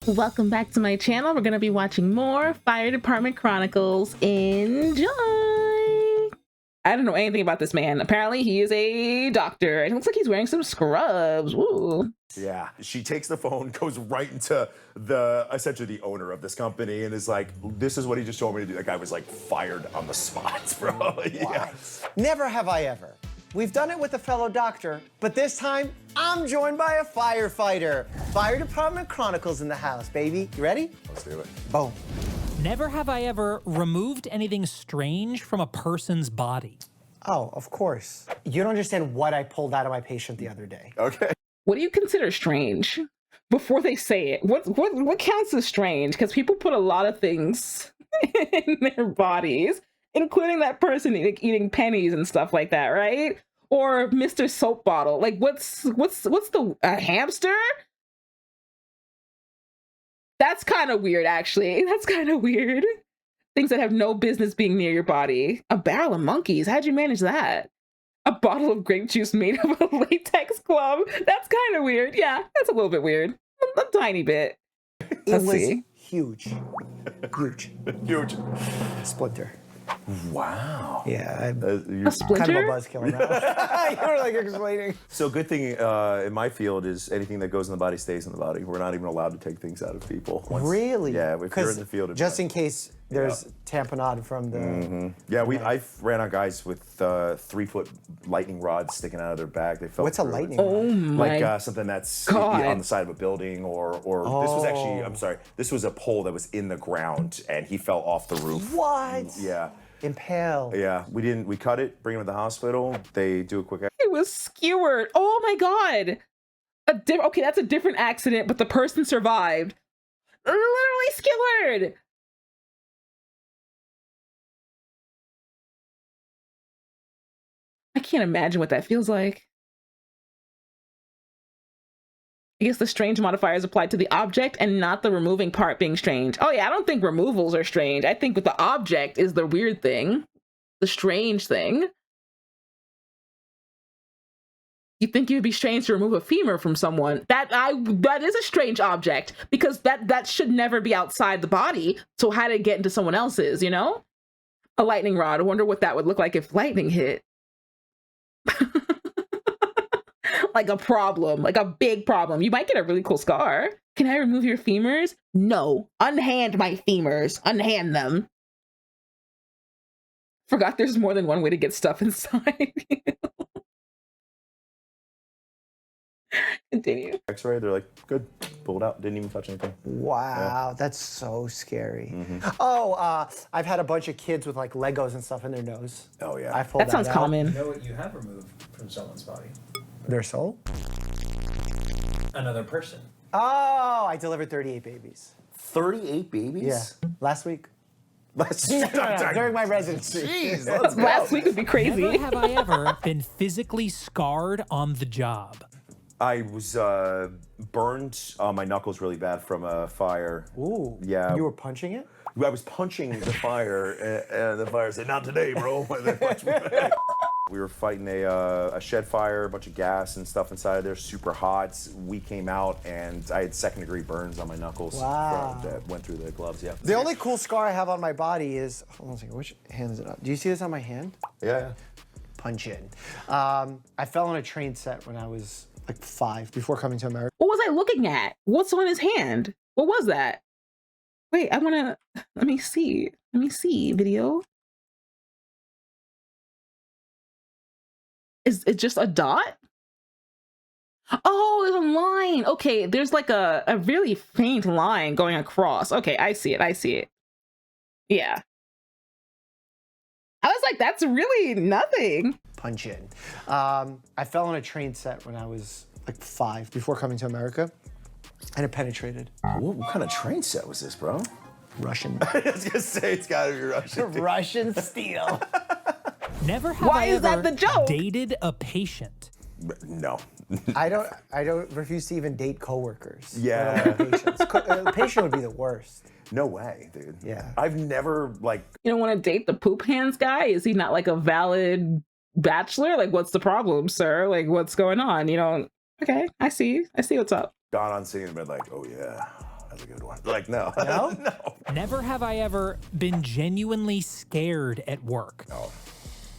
Welcome back to my channel. We're going to be watching more Fire Department Chronicles. Enjoy! I don't know anything about this man. Apparently he is a doctor. It looks like he's wearing some scrubs. Ooh. Yeah, she takes the phone, goes right into essentially the owner of this company and is like, this is what he just told me to do. That guy was like fired on the spot, bro. Yeah. Never have I ever. We've done it with a fellow doctor, but this time I'm joined by a firefighter. Fire Department Chronicles in the house, baby. You ready? Let's do it. Boom. Never have I ever removed anything strange from a person's body. Oh, of course. You don't understand what I pulled out of my patient the other day. Okay. What do you consider strange? Before they say it, what counts as strange? Because people put a lot of things in their bodies, including that person eating pennies and stuff like that, right? Or Mr. Soap Bottle. Like, what's a hamster? That's kind of weird, actually. That's kind of weird. Things that have no business being near your body. A barrel of monkeys. How'd you manage that? A bottle of grape juice made of a latex glove. That's kind of weird. Yeah, that's a little bit weird. A tiny bit. It was huge. Huge. Huge. Splinter. Wow. Yeah. A splinter? Kind of a buzzkill now. You were like explaining. So good thing in my field is anything that goes in the body stays in the body. We're not even allowed to take things out of people. Really? Yeah, if you're in the field. Just in case there's tamponade from the... Yeah, I've ran on guys with 3-foot lightning rods sticking out of their back. They felt What's a lightning rod? Oh my like something that's God. on the side of a building or this was actually, I'm sorry, this was a pole that was in the ground and he fell off the roof. What? Yeah. Impale. Yeah, we cut it, bring him to the hospital. They do a quick. It was skewered. Oh my God. Okay, that's a different accident, but the person survived. Literally skewered. I can't imagine what that feels like. I guess the strange modifier is applied to the object and not the removing part being strange. Oh yeah, I don't think removals are strange. I think with the object is the weird thing, the strange thing. You think it would be strange to remove a femur from someone? That is a strange object because that should never be outside the body. So how did it get into someone else's, you know? A lightning rod. I wonder what that would look like if lightning hit. Like a problem, like a big problem. You might get a really cool scar. Can I remove your femurs? No. Unhand my femurs. Unhand them. Forgot there's more than one way to get stuff inside. Continue. X-ray, they're like, good, pulled out, didn't even touch anything. Wow, that's so scary. Oh, I've had a bunch of kids with like Legos and stuff in their nose. Oh yeah. I pulled That sounds out. common. You know what you have removed from someone's body? Their soul? Another person. Oh, I delivered 38 babies. 38 babies? Yeah, last week. During my residency. Jeez, let's go. Last week would be crazy. Never have I ever been physically scarred on the job. I was burned on my knuckles really bad from a fire. Ooh. Yeah. You were punching it? I was punching the fire, and the fire said, "Not today, bro." And they punched me back. We were fighting a shed fire, a bunch of gas and stuff inside there, super hot. We came out, and I had second-degree burns on my knuckles. Wow. That went through the gloves, yeah. The only cool scar I have on my body is, hold on a second, which hand is it on? Do you see this on my hand? Yeah. Punch in. I fell on a train set when I was like 5 before coming to America. What was I looking at? What's on his hand? What was that? Wait, let me see video. Is it just a dot? Oh, there's a line. Okay, there's like a really faint line going across. Okay, I see it. Yeah. I was like, that's really nothing. Punch in. I fell on a train set when I was like 5 before coming to America, and it penetrated. What kind of train set was this, bro? Russian. I was gonna say it's gotta be Russian. Russian steel. Never have Why I is that ever the joke? dated a patient. No. I don't refuse to even date coworkers. Yeah. Patients. A patient would be the worst. No way, dude. Yeah. I've never, like... You don't want to date the poop hands guy? Is he not like a valid bachelor? Like, what's the problem, sir? Like, what's going on? You know, okay, I see what's up. gone on scene and been like, oh yeah, that's a good one. Like, no. No? No. Never have I ever been genuinely scared at work. Oh,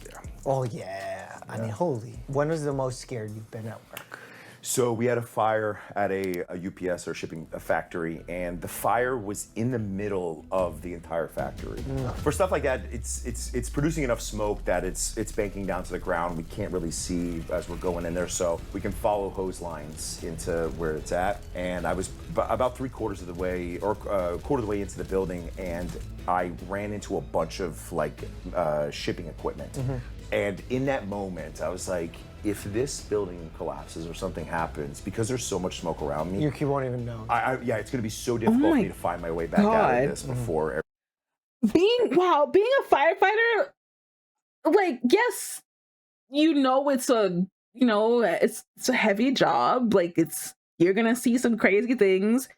yeah. Oh, yeah. I mean, holy. When was the most scared you've been at work? So we had a fire at a UPS or shipping factory, and the fire was in the middle of the entire factory. For stuff like that, it's producing enough smoke that it's banking down to the ground. We can't really see as we're going in there, so we can follow hose lines into where it's at. And I was about 3/4 of the way, or quarter of the way into the building, and I ran into a bunch of like shipping equipment. And in that moment, I was like, if this building collapses or something happens, because there's so much smoke around me, You won't even know. yeah, it's gonna be so difficult for me to find my way back out God. of this before. Being a firefighter, like, yes, it's a heavy job. Like, you're gonna see some crazy things.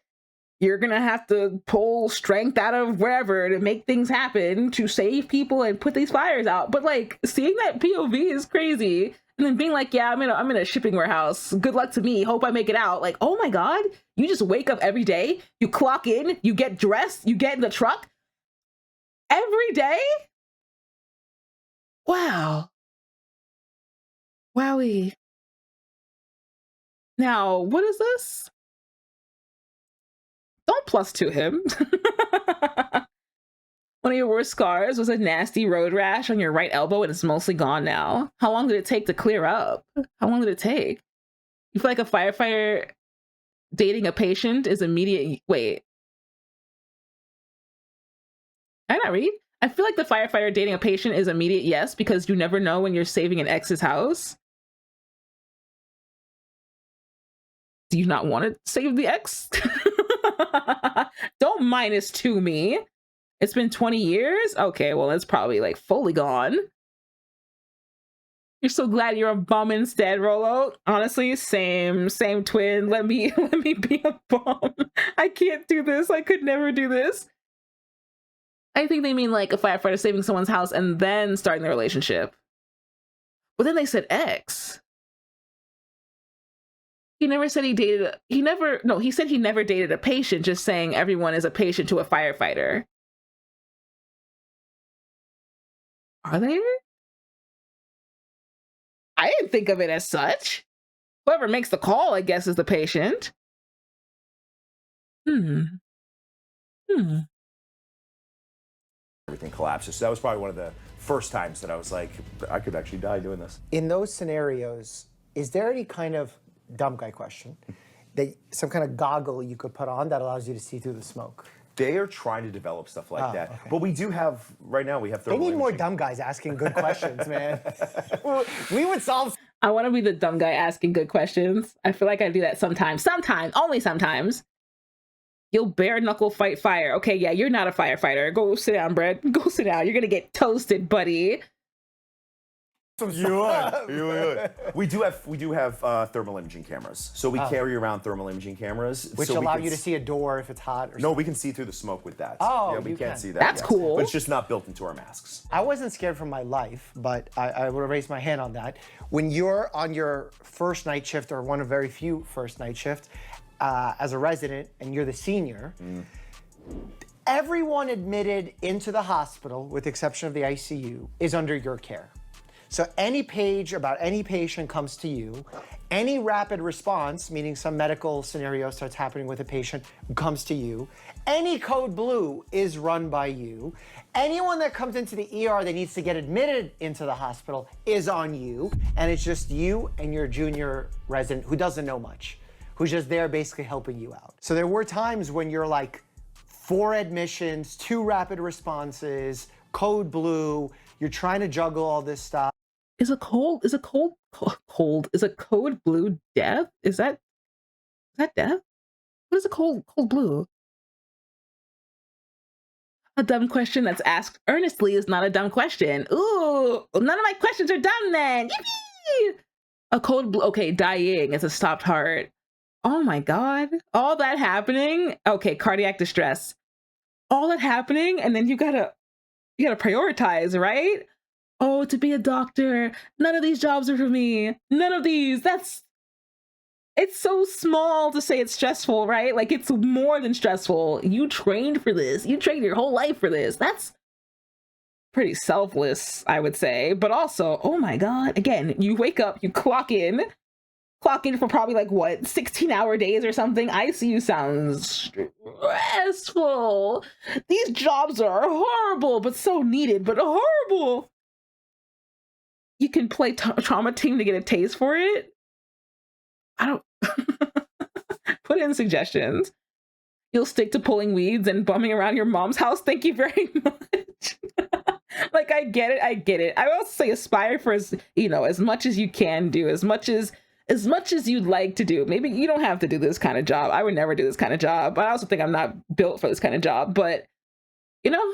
You're gonna have to pull strength out of wherever to make things happen to save people and put these fires out. But like, seeing that POV is crazy. And then being like, yeah, I'm in a shipping warehouse. Good luck to me. Hope I make it out. Like, oh my God, you just wake up every day, you clock in, you get dressed, you get in the truck every day? Wow. Wowie. Now, what is this? Don't +2 him. One of your worst scars was a nasty road rash on your right elbow and it's mostly gone now. How long did it take to clear up? How long did it take? You feel like a firefighter dating a patient is immediate. Wait. Can I not read? I feel like the firefighter dating a patient is immediate yes, because you never know when you're saving an ex's house. Do you not want to save the ex? Don't -2 me. It's been 20 years? Okay, well, it's probably like fully gone. You're so glad you're a bum instead, Rolo. Honestly, same twin. Let me be a bum. I can't do this. I could never do this. I think they mean like a firefighter saving someone's house and then starting the relationship. But then they said ex. He never said he dated. He said he never dated a patient, just saying everyone is a patient to a firefighter. Are they? I didn't think of it as such. Whoever makes the call, I guess, is the patient. Everything collapses. So that was probably one of the first times that I was like, I could actually die doing this. In those scenarios, is there any kind of dumb guy question, some kind of goggle you could put on that allows you to see through the smoke? They are trying to develop stuff like that. Okay. But we do have, right now we have thermal imaging. They need more dumb guys asking good questions, man. We would solve. I want to be the dumb guy asking good questions. I feel like I do that sometimes. Only sometimes. You'll bare knuckle fight fire. Okay, yeah, you're not a firefighter. Go sit down, Brett. Go sit down. You're gonna get toasted, buddy. You would. We do have thermal imaging cameras, so we carry around thermal imaging cameras, which allow you to see a door if it's hot. Or no, we can see through the smoke with that. Oh, yeah, we can't see that. That's cool. But it's just not built into our masks. I wasn't scared for my life, but I would raise my hand on that. When you're on your first night shift or one of very few first night shifts as a resident, and you're the senior. Everyone admitted into the hospital, with the exception of the ICU, is under your care. So any page about any patient comes to you. Any rapid response, meaning some medical scenario starts happening with a patient, comes to you. Any code blue is run by you. Anyone that comes into the ER that needs to get admitted into the hospital is on you. And it's just you and your junior resident who doesn't know much, who's just there basically helping you out. So there were times when you're like 4 admissions, 2 rapid responses, code blue, you're trying to juggle all this stuff. Is a code blue death? Is that death? What is a cold blue? A dumb question that's asked earnestly is not a dumb question. Ooh, none of my questions are dumb then. Yippee! A cold blue, okay, dying is a stopped heart. Oh my God, all that happening. Okay, cardiac distress. All that happening, and then you gotta prioritize, right? Oh, to be a doctor. None of these jobs are for me. None of these. it's so small to say it's stressful, right? Like, it's more than stressful. You trained for this. You trained your whole life for this. That's pretty selfless, I would say. But also, oh my God, again, you wake up, you clock in for probably like what, 16-hour days or something. ICU sounds stressful. These jobs are horrible, but so needed, but horrible. You can play trauma team to get a taste for it. I don't put in suggestions. You'll stick to pulling weeds and bumming around your mom's house. Thank you very much. Like, I get it. I also say aspire for as much as you can do, as much as you'd like to do. Maybe you don't have to do this kind of job. I would never do this kind of job. But I also think I'm not built for this kind of job. But you know,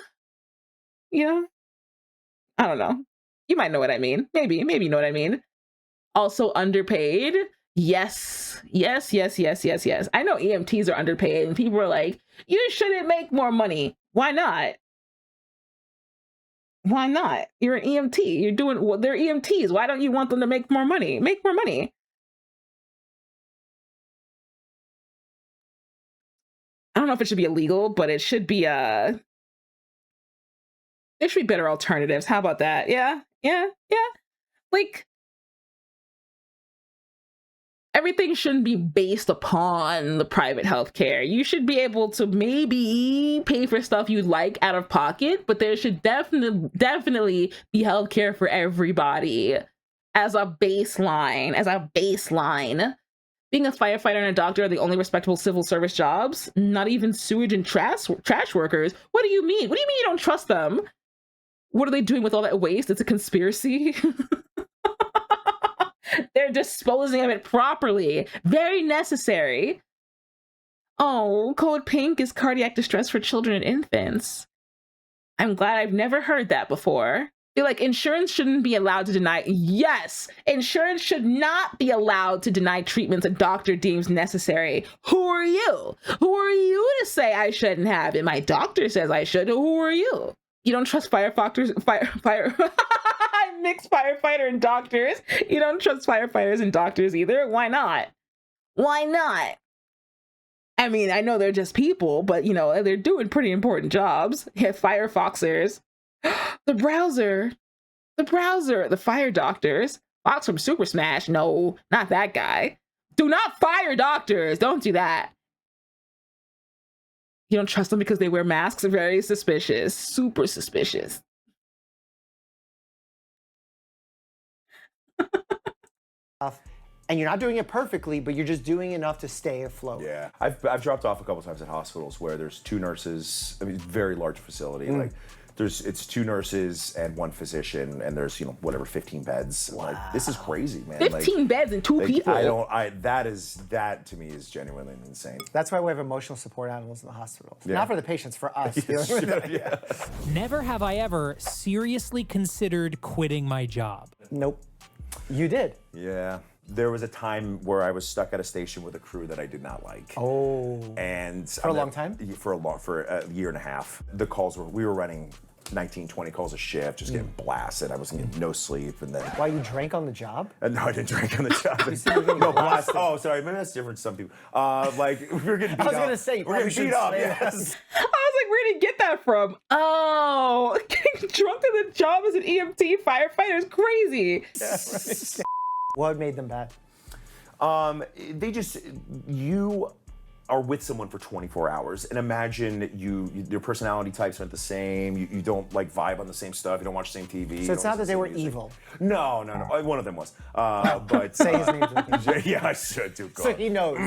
I don't know. You might know what I mean. Maybe you know what I mean. Also underpaid. Yes. I know EMTs are underpaid, and people are like, you shouldn't make more money. Why not? You're an EMT. You're doing what, they're EMTs. Why don't you want them to make more money? Make more money. I don't know if it should be illegal, but it should be there should be better alternatives. How about that? Yeah. Like, everything shouldn't be based upon the private healthcare. You should be able to maybe pay for stuff you like out of pocket, but there should definitely be healthcare for everybody as a baseline. Being a firefighter and a doctor are the only respectable civil service jobs. Not even sewage and trash workers. What do you mean? What do you mean you don't trust them? What are they doing with all that waste? It's a conspiracy. They're disposing of it properly. Very necessary. Oh, code pink is cardiac distress for children and infants. I'm glad I've never heard that before. I feel like insurance shouldn't be allowed to deny. Yes, insurance should not be allowed to deny treatments a doctor deems necessary. Who are you? Who are you to say I shouldn't have it? My doctor says I should. Who are you? You don't trust firefighters, mixed firefighter and doctors. You don't trust firefighters and doctors either. Why not? I mean, I know they're just people, but they're doing pretty important jobs. Yeah, firefoxers. The fire doctors. Fox from Super Smash. No, not that guy. Do not fire doctors. Don't do that. You don't trust them because they wear masks? Very suspicious. Super suspicious. And you're not doing it perfectly, but you're just doing enough to stay afloat. Yeah, I've dropped off a couple times at hospitals where there's 2 nurses. I mean, very large facility. Like, it's 2 nurses and 1 physician, and there's 15 beds. Wow. Like, this is crazy, man. 15 beds and 2 people. That to me is genuinely insane. That's why we have emotional support animals in the hospitals. Yeah. Not for the patients, for us. Yeah. Never have I ever seriously considered quitting my job. Nope. You did. Yeah. There was a time where I was stuck at a station with a crew that I did not like. Oh. And for a long time? For a year and a half. The calls we were running 19, 20 calls a shift, just getting blasted. I wasn't getting no sleep, and then. Why, you drank on the job? No, I didn't drink on the job. No, blast. Oh, sorry, maybe that's different to some people. Like, we were getting beat up. I was gonna say, we're getting beat up. Yes. I was like, where did he get that from? Oh, getting drunk on the job as an EMT firefighter is crazy. Yeah, right. What made them bad? You are with someone for 24 hours, and imagine your personality types aren't the same. You don't like vibe on the same stuff. You don't watch the same TV. So it's not that they were evil. No. One of them was. But say his name. Yeah, I should do. So he knows.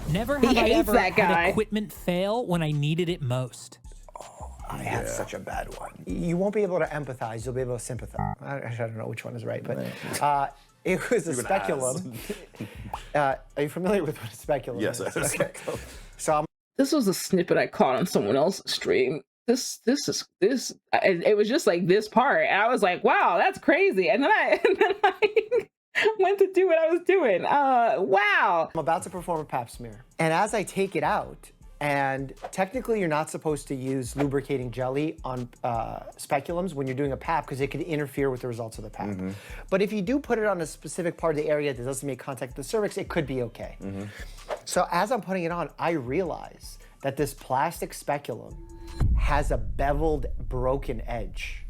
Never have I ever that guy. had equipment fail when I needed it most. I had such a bad one. You won't be able to empathize. You'll be able to sympathize. I don't know which one is right, but it was a speculum. Are you familiar with what a speculum is? Yes, I okay. So this was a snippet I caught on someone else's stream. This. It was just like this part, and I was like, "Wow, that's crazy!" And then I went to do what I was doing. Wow. I'm about to perform a pap smear, and as I take it out, And technically, you're not supposed to use lubricating jelly on speculums when you're doing a PAP because it could interfere with the results of the PAP. But if you do put it on a specific part of the area that doesn't make contact with the cervix, it could be okay. So as I'm putting it on, I realize that this plastic speculum has a beveled, broken edge.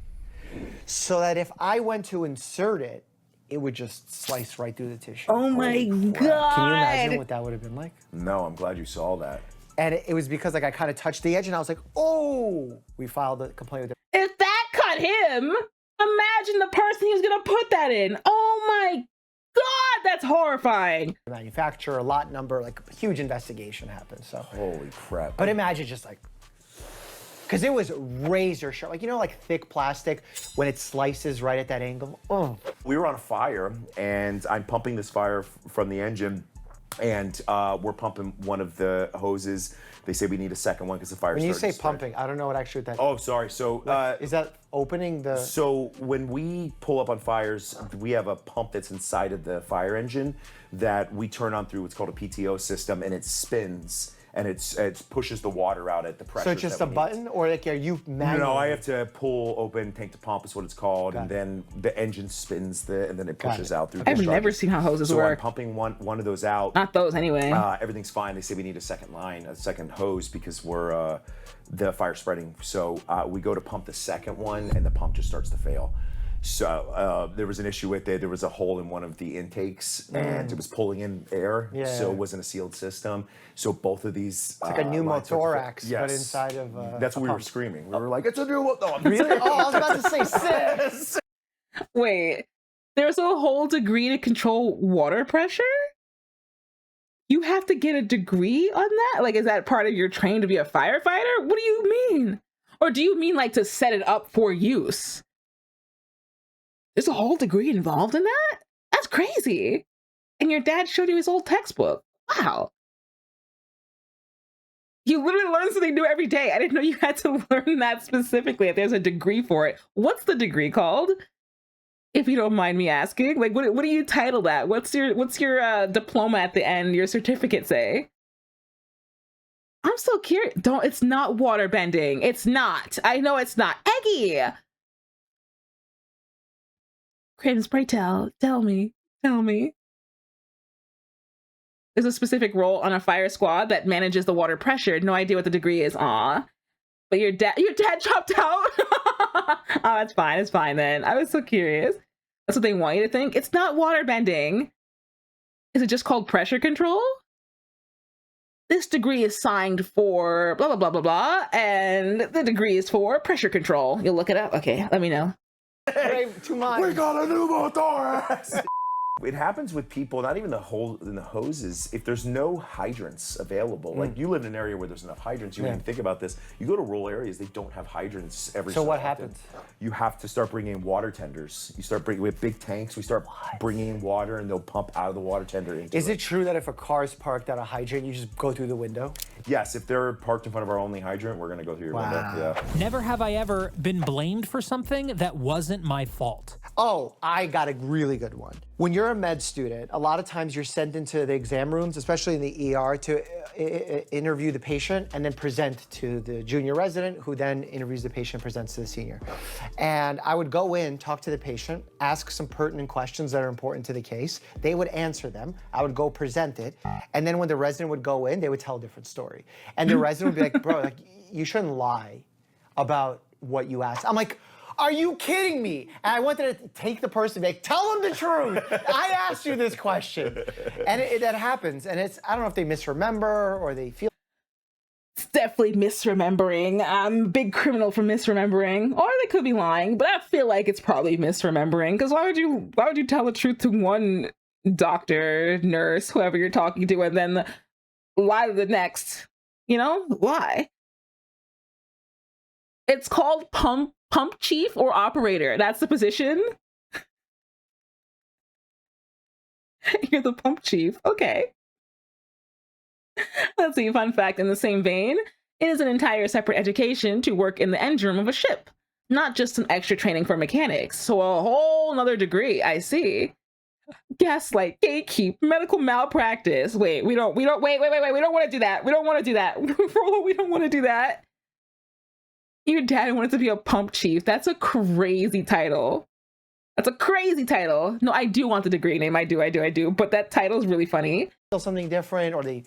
So that if I went to insert it, it would just slice right through the tissue. Oh my God. Can you imagine what that would have been like? No, I'm glad you saw that. And it was because like I kind of touched the edge and I was like, oh, we filed a complaint with the If that cut him, imagine the person he was gonna put that in. Oh my God, that's horrifying. manufacturer, lot number, like a huge investigation happened. So, Holy crap. but imagine just like, because it was razor sharp, like, you know, like thick plastic when it slices right at that angle. Oh, We were on a fire, and I'm pumping this fire from the engine, and we're pumping one of the hoses. They say we need a second one because the fire. when you say pumping, I don't know what actually that. Oh, sorry. So Is that opening the? So when we pull up on fires, we have a pump that's inside of the fire engine that we turn on through what's called a PTO system, and it spins and it pushes the water out at the pressure. So it's just a button, or like are you manually? No, I have to pull open tank to pump is what it's called, and then the engine spins and then it pushes out through. I've never seen how hoses so work. I'm pumping one of those out. Not those anyway. Everything's fine. They say we need a second line, a second hose because we're the fire spreading. So we go to pump the second one, and the pump just starts to fail. So there was an issue with it. There was a hole in one of the intakes, and it was pulling in air. Yeah. So it wasn't a sealed system. So both of these. It's like a pneumothorax, yes. but inside of. That's what we were pump. screaming. We were like, "It's a pneumo!" No, I'm Really? Oh, I was about to say sick. Wait, there's a whole degree to control water pressure? You have to get a degree on that? Like, is that part of your training to be a firefighter? What do you mean? Or do you mean like to set it up for use? There's a whole degree involved in that? That's crazy. And your dad showed you his old textbook. Wow. You literally learn something new every day. I didn't know you had to learn that specifically, if there's a degree for it. What's the degree called? If you don't mind me asking. Like, what do you title that? What's your diploma at the end, your certificate say? I'm so curious. It's not water bending. It's not. I know it's not. Eggy! Credence, pray tell me. There's a specific role on a fire squad that manages the water pressure. No idea what the degree is. Aw. But your dad dropped out? Oh, that's fine. It's fine then. I was so curious. That's what they want you to think? It's not water bending. Is it just called pressure control? This degree is signed for blah, blah, blah, blah, blah. And the degree is for pressure control. You'll look it up? Okay, let me know. Too much. We got a pneumothorax. It happens with people, not even the hole in the hoses, if there's no hydrants available. Like, you live in an area where there's enough hydrants, you wouldn't even think about this. You go to rural areas, they don't have hydrants every So what often. happens? You have to start bringing in water tenders. You start bringing, with big tanks, we start bringing in water, and they'll pump out of the water tender into Is it true that if a car is parked at a hydrant, you just go through the window? Yes, if they're parked in front of our only hydrant, we're gonna go through your window. Yeah. Never have I ever been blamed for something that wasn't my fault. Oh, I got a really good one. When you're a med student, a lot of times you're sent into the exam rooms, especially in the ER, to interview the patient and then present to the junior resident, who then interviews the patient, presents to the senior. And I would go in, talk to the patient, ask some pertinent questions that are important to the case. They would answer them. I would go present it. And then when the resident would go in, they would tell a different story. And the resident would be like, bro, like, you shouldn't lie about what you asked. I'm like, are you kidding me? And I wanted to take the person and be like, tell them the truth. I asked you this question. And that happens. And I don't know if they misremember or they feel. It's definitely misremembering. I'm a big criminal for misremembering. Or they could be lying, but I feel like it's probably misremembering. Because why would you tell the truth to one doctor, nurse, whoever you're talking to, and then lie to the next? You know? Why? It's called pump chief or operator. That's the position. You're the pump chief. Okay. Let's see. Fun fact in the same vein, it is an entire separate education to work in the engine room of a ship, not just some extra training for mechanics. So a whole nother degree. I see. Gaslight, gatekeep, medical malpractice. Wait, wait, we don't want to do that. We don't want to do that. We don't want to do that. Your dad wanted to be a pump chief. That's a crazy title. That's a crazy title. No, I do want the degree name. I do. But that title is really funny. Something different, or they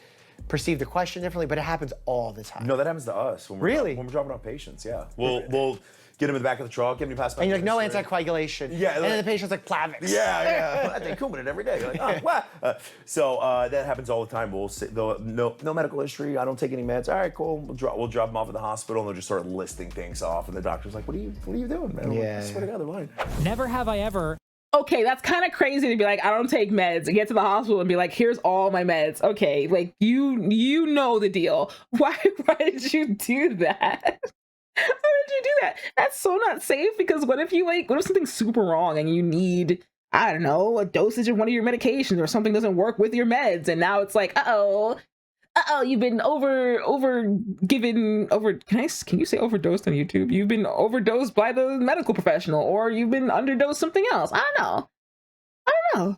perceive the question differently, but it happens all the time. No, that happens to us. When we're Really? When we're dropping off patients, yeah. We'll get them in the back of the truck, get them past. And you're like, no anticoagulation. Yeah, and then the patient's like, Plavix. Yeah. I take Coumadin every day. You're like, oh, wow. So that happens all the time. We'll say, no medical history. I don't take any meds. All right, cool. We'll drop them off at the hospital, and they'll just start listing things off. And the doctor's like, what are you doing, man? Yeah. I swear to God, they're lying. Never have I ever. Okay, that's kind of crazy to be like, I don't take meds, and get to the hospital and be like, here's all my meds. Okay, like you know the deal. Why did you do that? Why did you do that? That's so not safe, because what if something's super wrong and you need, I don't know, a dosage of one of your medications, or something doesn't work with your meds, and now it's like, you've been can you say overdosed on YouTube? You've been overdosed by the medical professional, or you've been underdosed something else. I don't know.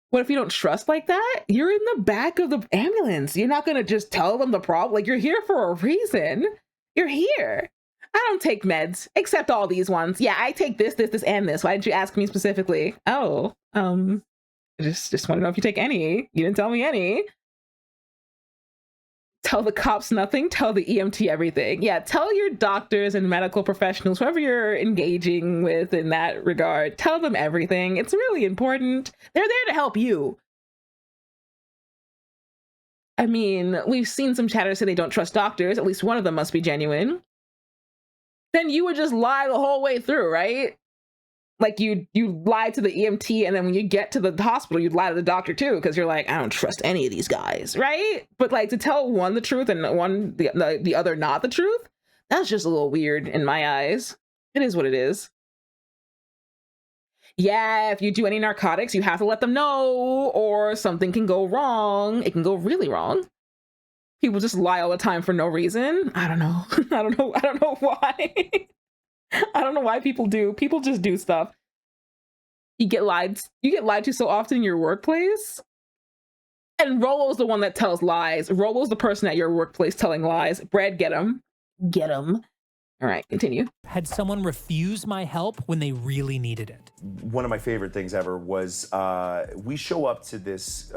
What if you don't trust like that? You're in the back of the ambulance. You're not gonna just tell them the problem. Like, you're here for a reason. You're here. I don't take meds, except all these ones. Yeah, I take this, and this. Why didn't you ask me specifically? Oh, just want to know if you take any. You didn't tell me any. Tell the cops nothing, tell the EMT everything. Yeah, tell your doctors and medical professionals, whoever you're engaging with in that regard, tell them everything. It's really important. They're there to help you. I mean, we've seen some chatter say they don't trust doctors. At least one of them must be genuine. Then you would just lie the whole way through, right? Like, you lie to the EMT, and then when you get to the hospital, you'd lie to the doctor too, because you're like, I don't trust any of these guys, right? But like, to tell one the truth and the other not the truth, that's just a little weird in my eyes. It is what it is. Yeah, if you do any narcotics, you have to let them know, or something can go wrong. It can go really wrong. People just lie all the time for no reason. I don't know. I don't know why. I don't know why people do. People just do stuff. You get lied to so often in your workplace. And Rolo's the one that tells lies. Rolo's the person at your workplace telling lies. Brad, get him. Get him. All right, continue. Had someone refuse my help when they really needed it? One of my favorite things ever was we show up to this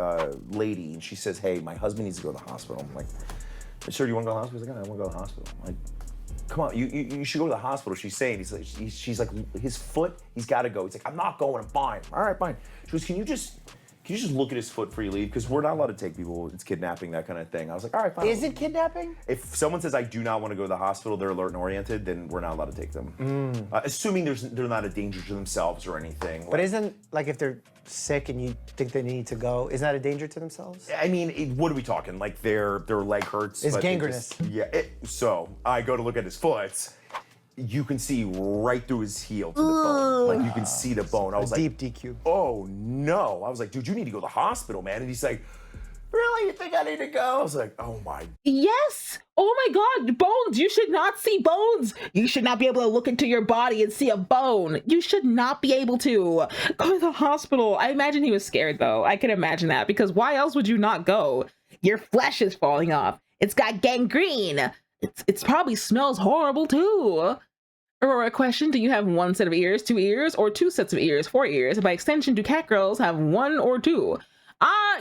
lady, and she says, hey, my husband needs to go to the hospital. I'm like, sir, do you want to go to the hospital? He's like, I want to go to the hospital. I'm like, come on, you should go to the hospital. She's saying, she's like, his foot, he's got to go. He's like, I'm not going, I'm fine. All right, fine. She goes, can you just look at his foot before you leave? Because we're not allowed to take people. It's kidnapping, that kind of thing. I was like, all right, fine. Is it kidnapping? If someone says I do not want to go to the hospital, they're alert and oriented, then we're not allowed to take them. Assuming they're not a danger to themselves or anything. But isn't, like, if they're sick and you think they need to go, isn't that a danger to themselves? I mean, what are we talking? Like, their leg hurts? It's but they gangrenous. So I go to look at his foot. You can see right through his heel to the bone. Like, you can see the bone. I was like, deep DQ. Oh no. I was like, dude, you need to go to the hospital, man. And he's like, really? You think I need to go? I was like, oh my. Yes. Oh my God. Bones. You should not see bones. You should not be able to look into your body and see a bone. You should not be able to go to the hospital. I imagine he was scared, though. I can imagine that, because why else would you not go? Your flesh is falling off. It's got gangrene. It's probably smells horrible too. Aurora question, do you have one set of ears, 2 ears, or 2 sets of ears, 4 ears? By extension, do cat girls have 1 or 2?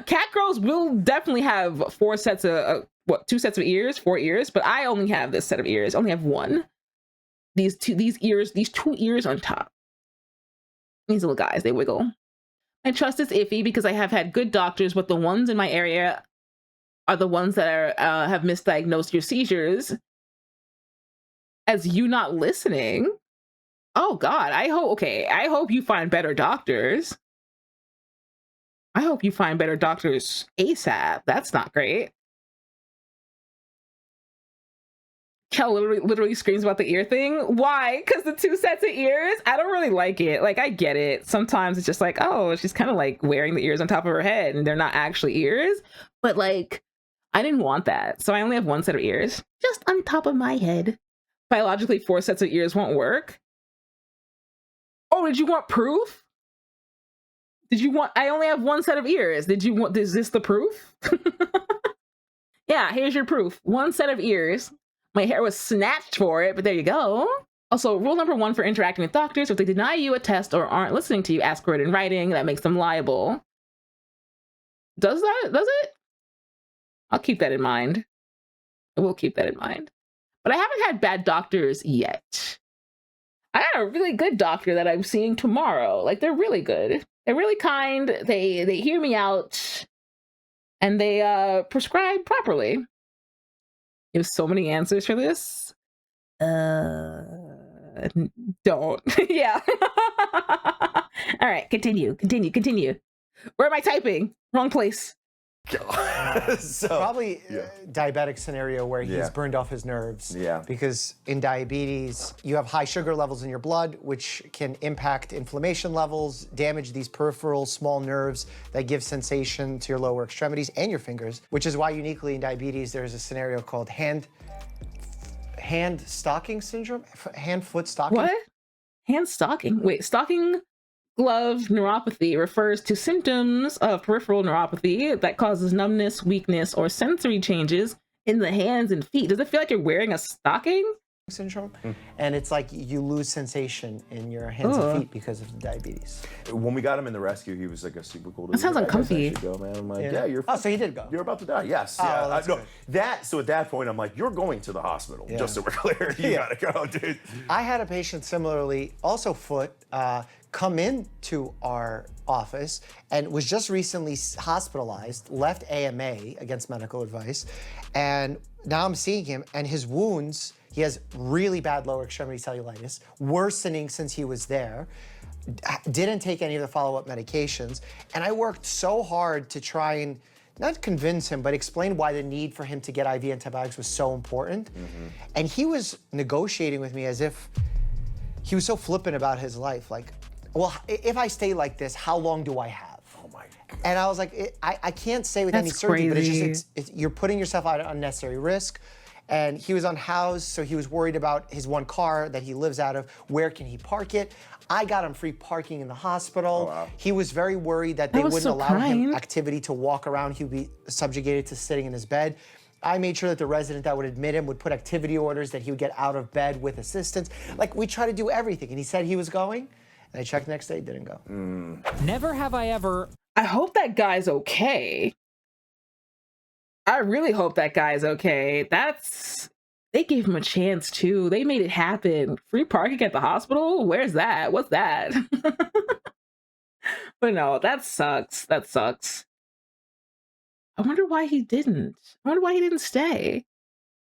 Cat girls will definitely have 4 sets of, 2 sets of ears, 4 ears, but I only have this set of ears. I only have 1. These 2 ears on top. These little guys, they wiggle. My trust is iffy because I have had good doctors, but the ones in my area are the ones that have misdiagnosed your seizures as you not listening. Oh God, I hope you find better doctors. I hope you find better doctors ASAP. That's not great. Kel literally screams about the ear thing. Why? Because the 2 sets of ears? I don't really like it. Like, I get it. Sometimes it's just like, oh, she's kind of like wearing the ears on top of her head and they're not actually ears. But like, I didn't want that. So I only have 1 set of ears just on top of my head. Biologically, 4 sets of ears won't work. Oh, did you want proof? Did you want? I only have one set of ears. Did you want? Is this the proof? Yeah, here's your proof. One set of ears. My hair was snatched for it, but there you go. Also, rule number 1 for interacting with doctors: if they deny you a test or aren't listening to you, ask for it in writing. That makes them liable. Does it? I'll keep that in mind. I will keep that in mind. But I haven't had bad doctors yet. I got a really good doctor that I'm seeing tomorrow. Like, they're really good. They're really kind. They hear me out, and they prescribe properly. You have so many answers for this. Don't. Yeah. All right, continue. Where am I typing? Wrong place. So, Probably diabetic scenario where he's burned off his nerves. Yeah. Because in diabetes, you have high sugar levels in your blood, which can impact inflammation levels, damage these peripheral small nerves that give sensation to your lower extremities and your fingers, which is why uniquely in diabetes, there's a scenario called hand stocking syndrome? Hand-foot stocking? What? Hand stocking? Wait, stocking glove neuropathy refers to symptoms of peripheral neuropathy that causes numbness, weakness, or sensory changes in the hands and feet. Does it feel like you're wearing a stocking? Syndrome. And it's like you lose sensation in your hands and feet because of the diabetes. when we got him in the rescue, he was like a super cool dude. That sounds Like, I guess I uncomfy. should go, man. I'm like, yeah, you're. Oh, so he did go. You're about to die. Yes. Oh, Yeah. that's No, good. so at that point, I'm like, you're going to the hospital. Yeah. Just so we're clear, you Yeah. gotta go, dude. I had a patient similarly, also foot, come into our office and was just recently hospitalized, left AMA against medical advice, and now I'm seeing him and his wounds, he has really bad lower extremity cellulitis, worsening since he was there, didn't take any of the follow-up medications, and I worked so hard to try and not convince him, but explain why the need for him to get IV antibiotics was so important. And he was negotiating with me as if he was so flippant about his life. Like, well, if I stay like this, how long do I have? Oh my God. And I was like, I can't say with any That's certainty, but crazy. it's you're putting yourself at unnecessary risk. And he was unhoused, so he was worried about his one car that he lives out of. Where can he park it? I got him free parking in the hospital. Oh, wow. He was very worried that they was wouldn't so allow him kind. activity to walk around. He would be subjugated to sitting in his bed. I made sure that the resident that would admit him would put activity orders that he would get out of bed with assistance. Like, we try to do everything. And he said he was going, and I checked the next day, didn't go. Never have I ever I hope that guy's okay. I really hope that guy's okay. They gave him a chance too. They made it happen. Free parking at the hospital? Where's that? What's that? But no, that sucks. That sucks. I wonder why he didn't. I wonder why he didn't stay.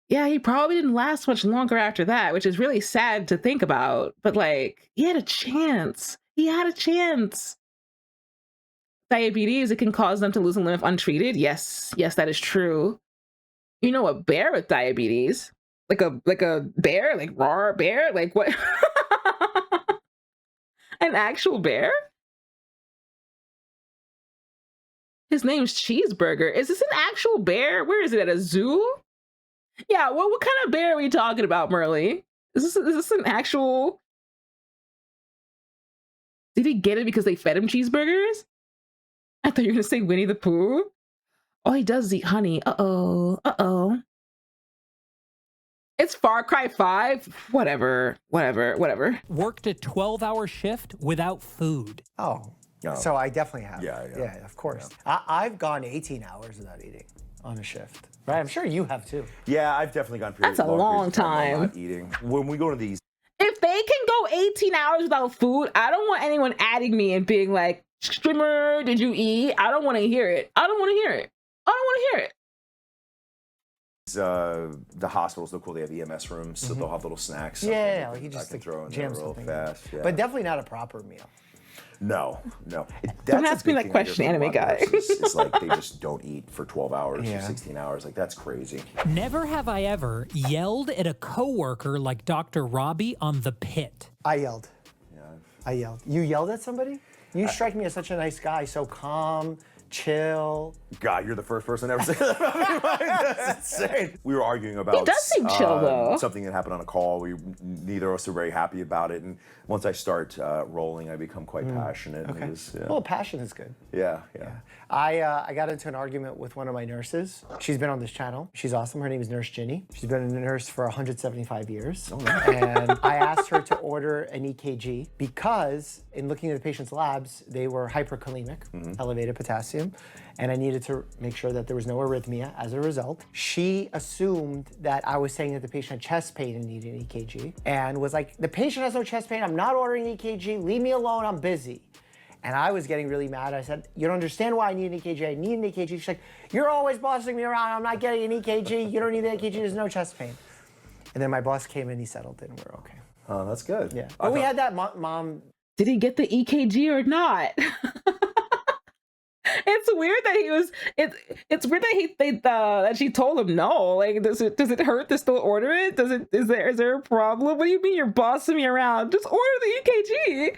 Yeah, he probably didn't last much longer after that, which is really sad to think about. But like, he had a chance. He had a chance. Diabetes, it can cause them to lose a limb if untreated. Yes, that is true. You know, a bear with diabetes, like a bear, like raw bear, like what? An actual bear? His name's Cheeseburger. Is this an actual bear? Where is it, at a zoo? Yeah, what kind of bear are we talking about, Merle? Is this an actual? Did he get it because they fed him cheeseburgers? I thought you were gonna say Winnie the Pooh. Oh, he does eat honey. Uh-oh. It's Far Cry 5. Whatever. worked a 12-hour shift without food. Oh, No. so I definitely have. Yeah. Yeah, of course. I've gone 18 hours without eating on a shift. Right, I'm sure you have too. Yeah, I've definitely gone That's a long periods of where I'm time. not eating. When we go to these, If they can go 18 hours without food, I don't want anyone adding me and being like, streamer, did you eat? I don't want to hear it. the hospitals, they're cool. They have EMS rooms, so they'll have little snacks. Yeah, something like you I just can throw in jam there real something. fast. Yeah. But definitely not a proper meal. No. Don't That's ask me that question, anime guy. It's like they just don't eat for 12 hours Yeah. or 16 hours. Like, that's crazy. Never have I ever yelled at a coworker like Dr. Robbie on The Pit. I yelled. Yeah. You yelled at somebody? You strike me as such a nice guy, so calm, chill. God, you're the first person to ever say that about me. Right? That's insane. We were arguing about does seem chill, though. something that happened on a call. Neither of us are very happy about it. And once I start rolling, I become quite passionate. Okay. And yeah. Well, passion is good. Yeah. I got into an argument with one of my nurses. She's been on this channel. She's awesome. Her name is Nurse Ginny. She's been a nurse for 175 years. And I asked her to order an EKG because in looking at the patient's labs, they were hyperkalemic, elevated potassium, and I needed to make sure that there was no arrhythmia as a result. She assumed that I was saying that the patient had chest pain and needed an EKG, and was like, the patient has no chest pain, I'm not ordering an EKG, leave me alone, I'm busy. And I was getting really mad. I said, you don't understand why I need an EKG. I need an EKG. She's like, you're always bossing me around. I'm not getting an EKG. You don't need an EKG. There's no chest pain. And then my boss came in, he settled it, and we're okay. Oh, that's good. Yeah. But we had that mom. Did he get the EKG or not? It's weird that he was. It's weird that that she told him no. Like, does it hurt to still order it? Is there a problem? What do you mean you're bossing me around? Just order the EKG.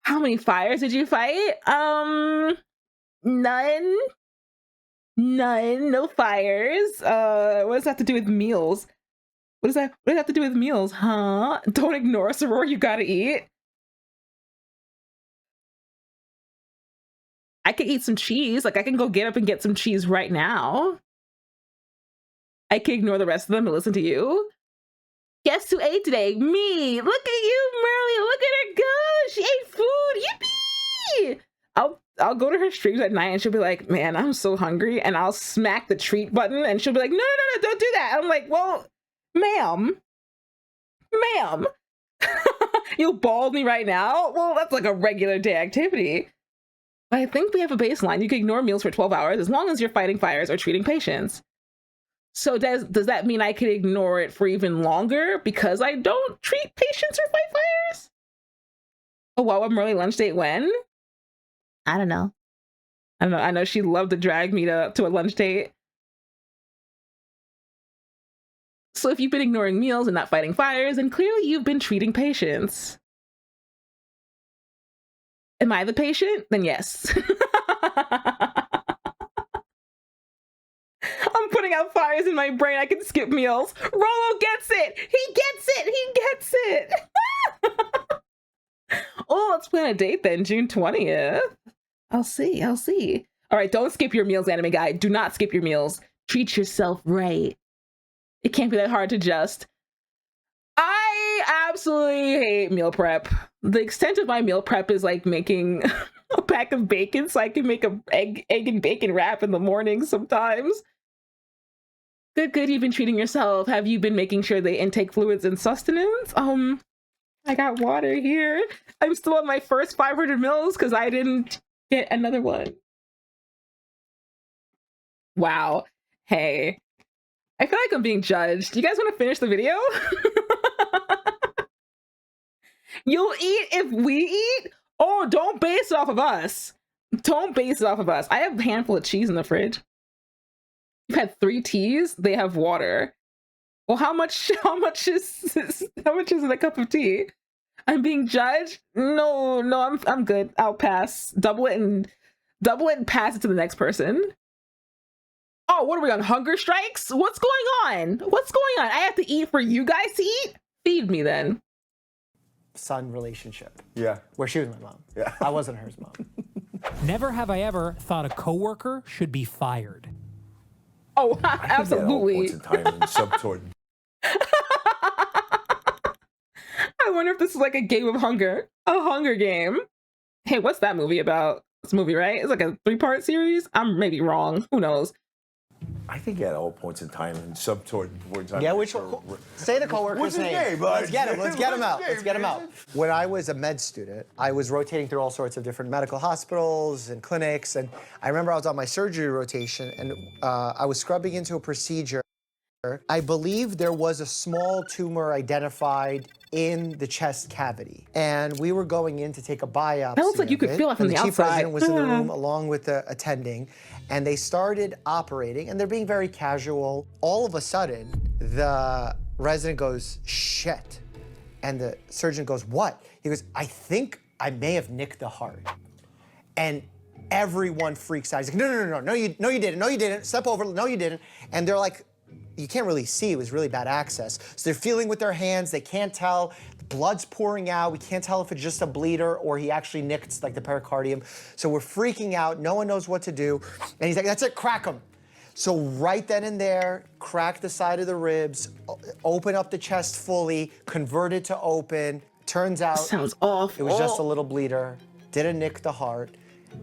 How many fires did you fight? None. No fires. What does that have to do with meals? What does that have to do with meals, huh? Don't ignore Soror, you gotta eat. I could eat some cheese. Like, I can go get up and get some cheese right now. I can ignore the rest of them and listen to you. Guess who ate today? Me. Look at you, Merly. Look at her go. She ate food. Yippee! I'll go to her streams at night and she'll be like, man, I'm so hungry. And I'll smack the treat button and she'll be like, no, don't do that. I'm like, well, ma'am. You'll bald me right now? Well, that's like a regular day activity. But I think we have a baseline. You can ignore meals for 12 hours as long as you're fighting fires or treating patients. So does that mean I could ignore it for even longer because I don't treat patients or fight fires? Oh, wow, I'm early lunch date when? I don't know. I know she'd love to drag me to a lunch date. So if you've been ignoring meals and not fighting fires, then clearly you've been treating patients. Am I the patient? Then yes. I'm putting out fires in my brain. I can skip meals. Rolo gets it. He gets it. Oh, let's plan a date then, June 20th. I'll see. All right, don't skip your meals, anime guy. Do not skip your meals. Treat yourself right. It can't be that hard to just. I absolutely hate meal prep. The extent of my meal prep is like making a pack of bacon so I can make a egg and bacon wrap in the morning sometimes. Good, you've been treating yourself. Have you been making sure they intake fluids and sustenance? I got water here. I'm still on my first 500 mils because I didn't get another one. Wow. Hey, I feel like I'm being judged. Do you guys want to finish the video? You'll eat if we eat? Oh, don't base it off of us. I have a handful of cheese in the fridge. You've had 3 teas. They have water. Well, how much is in a cup of tea? I'm being judged. No, I'm good. I'll pass. Double it and pass it to the next person. Oh, what are we on? Hunger strikes? What's going on? I have to eat for you guys to eat? Feed me then. Son relationship. Yeah. Where she was my mom. Yeah. I wasn't her mom. Never have I ever thought a coworker should be fired. Oh, absolutely. I wonder if this is like a game of hunger. A hunger game. Hey, what's that movie about? It's a movie, right? It's like a 3-part series? I'm maybe wrong. Who knows? I think at all points in time and some sort of time. Yeah, say the coworker's name. Let's get him out. When I was a med student, I was rotating through all sorts of different medical hospitals and clinics, and I remember I was on my surgery rotation, and I was scrubbing into a procedure. I believe there was a small tumor identified in the chest cavity, and we were going in to take a biopsy. That looks like you could feel it from the outside. The chief resident was in the room along with the attending, and they started operating, and they're being very casual. All of a sudden, the resident goes, shit. And the surgeon goes, what? He goes, I think I may have nicked the heart. And everyone freaks out. He's like, no, you didn't. Step over, no, you didn't. And they're like, you can't really see, it was really bad access. So they're feeling with their hands, they can't tell, the blood's pouring out, we can't tell if it's just a bleeder or he actually nicked like the pericardium. So we're freaking out, no one knows what to do. And he's like, that's it, crack him. So right then and there, crack the side of the ribs, open up the chest fully, convert it to open. Turns out Sounds awful. it was just a little bleeder, didn't nick the heart.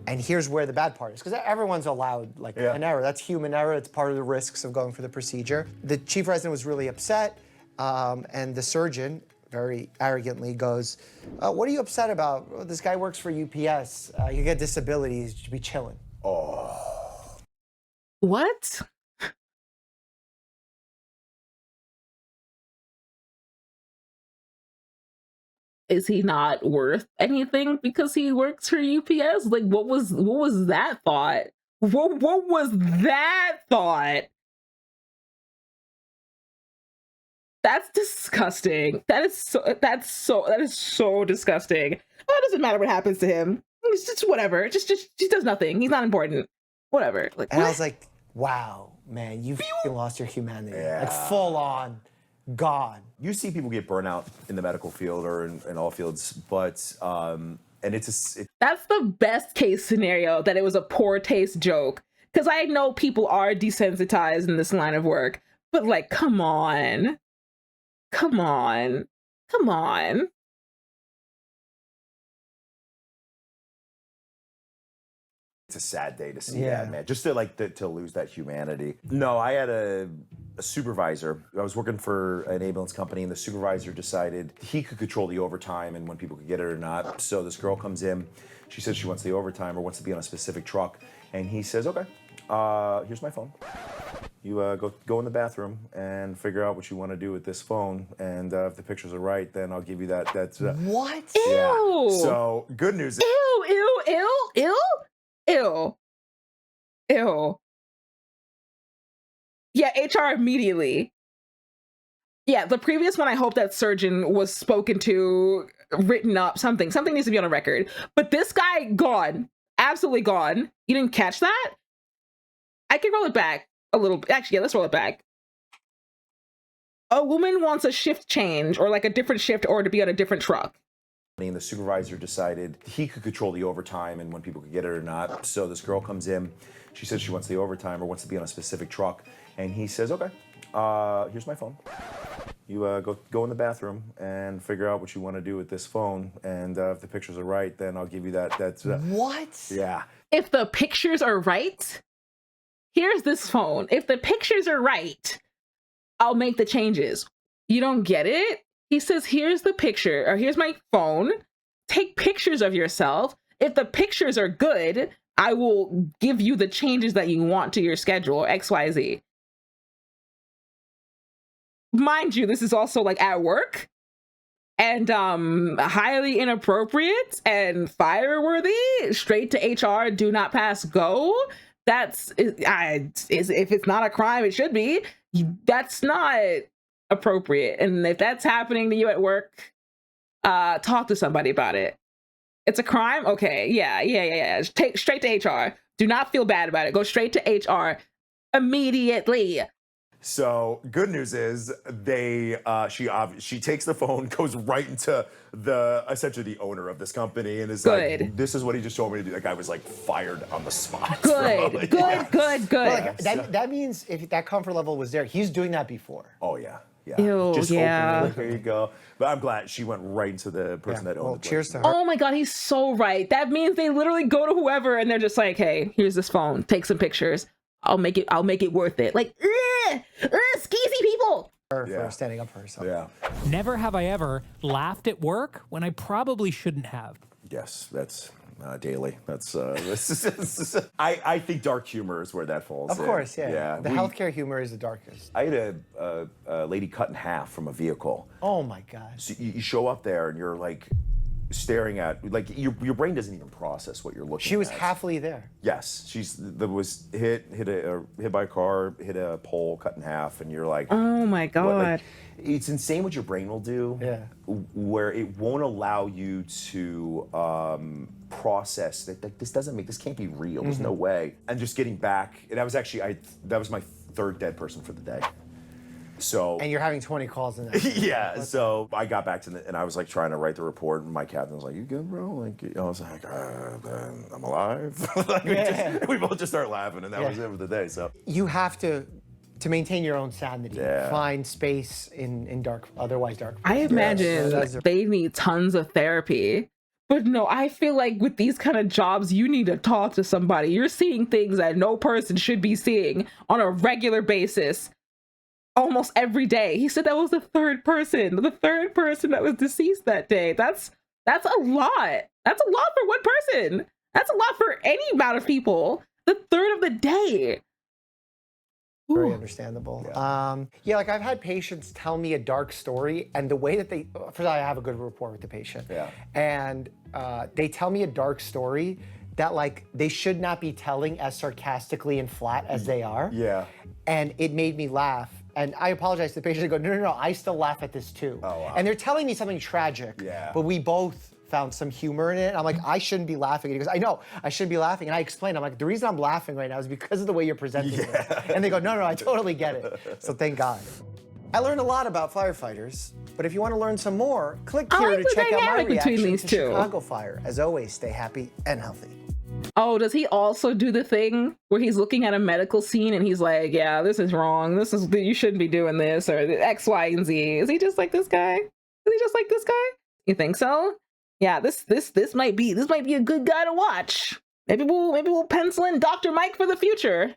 And here's where the bad part is, because everyone's allowed like an error. That's human error. It's part of the risks of going for the procedure. The chief resident was really upset, and the surgeon very arrogantly goes, what are you upset about? Well, this guy works for UPS. You get disabilities, you should be chilling. What? Is he not worth anything because he works for UPS? Like, what was that thought? What was that thought? That's disgusting. That is so disgusting. Oh, it doesn't matter what happens to him. It's just whatever. Just he does nothing. He's not important. Whatever. Like, And what? I was like, wow, man, you f***ing lost your humanity. Like full on, gone. You see people get burnout in the medical field or in all fields, but and it's That's the best case scenario, that it was a poor taste joke. Because I know people are desensitized in this line of work, but like, come on. Come on. Come on. it's a sad day to see that, man. Just to lose that humanity. No, I had a supervisor. I was working for an ambulance company, and the supervisor decided he could control the overtime and when people could get it or not. So this girl comes in. She says she wants the overtime or wants to be on a specific truck, and he says, "Okay, here's my phone. You go in the bathroom and figure out what you want to do with this phone, and if the pictures are right, then I'll give you that." What? Yeah. Ew. So good news. Ew. Yeah, HR immediately. Yeah, the previous one, I hope that surgeon was spoken to, written up, something needs to be on a record. But this guy, gone. Absolutely gone. You didn't catch that? I can roll it back a little. Actually, yeah, let's roll it back. A woman wants a shift change, or like a different shift, or to be on a different truck. And the supervisor decided he could control the overtime and when people could get it or not. So this girl comes in. She says she wants the overtime or wants to be on a specific truck. And he says, "Okay, here's my phone. You go in the bathroom and figure out what you want to do with this phone. And if the pictures are right, then I'll give you that." What? Yeah. If the pictures are right, here's this phone. If the pictures are right, I'll make the changes. You don't get it? He says, here's the picture, or here's my phone. Take pictures of yourself. If the pictures are good, I will give you the changes that you want to your schedule, XYZ. Mind you, this is also like at work, and highly inappropriate and fire-worthy. Straight to HR, do not pass go. If it's not a crime, it should be. That's not appropriate. And if that's happening to you at work, talk to somebody about it. It's a crime? Okay, yeah. Take straight to HR. Do not feel bad about it. Go straight to HR immediately. So good news is she takes the phone, goes right into essentially the owner of this company, and is like, "This is what he just told me to do." That guy was like fired on the spot. Good. Well, like, that means if that comfort level was there, he's doing that before. Oh yeah. Ew, Just yeah. open it, there you go. But I'm glad she went right into the person that owned the place. Cheers to her. Oh my God, he's so right. That means they literally go to whoever and they're just like, "Hey, here's this phone. Take some pictures. I'll make it worth it." Like, skeezy people. For standing up for herself. Yeah. Never have I ever laughed at work when I probably shouldn't have. Yes, that's daily. That's I think dark humor is where that falls. Of course, yeah. Yeah. The healthcare humor is the darkest. I had a lady cut in half from a vehicle. Oh my God. So you show up there and you're like, staring at, like, your brain doesn't even process what you're looking at. She was halfly there. Yes, that was hit by a car, hit a pole, cut in half, and you're like, Oh my what, God. like, it's insane what your brain will do. Yeah. Where it won't allow you to process that this can't be real. There's no way. And just getting back, and that was my third dead person for the day. So. And you're having 20 calls in that. Yeah, so I got back to and I was like trying to write the report, and my captain was like, "You good, bro?" Like, I was like, "I'm alive." Like, we both just started laughing, and that was it for the day. So You have to maintain your own sanity. Yeah. Find space in dark, otherwise dark. I imagine That's- they need tons of therapy. But no, I feel like with these kind of jobs, you need to talk to somebody. You're seeing things that no person should be seeing on a regular basis. Almost every day. He said that was the third person that was deceased that day. That's a lot. That's a lot for one person. That's a lot for any amount of people. The third of the day. Very Ooh. understandable. Yeah. Yeah, like I've had patients tell me a dark story, and the way that first I have a good rapport with the patient. Yeah. And they tell me a dark story that like they should not be telling as sarcastically and flat as they are. yeah. And it made me laugh. And I apologize to the patient. I go, no, I still laugh at this too. Oh, wow. And they're telling me something tragic. Yeah. But we both found some humor in it. I'm like, I shouldn't be laughing. He goes, I know, I shouldn't be laughing. And I explained, I'm like, the reason I'm laughing right now is because of the way you're presenting this. And they go, no, I totally get it. So thank God. I learned a lot about firefighters, but if you want to learn some more, click I here like to the check out my dynamic between reaction these to two. Chicago Fire. As always, stay happy and healthy. Oh, does he also do the thing where he's looking at a medical scene and he's like, yeah, this is wrong. You shouldn't be doing this, or the X, Y, and Z. Is he just like this guy? You think so? Yeah, this might be a good guy to watch. Maybe we'll pencil in Dr. Mike for the future.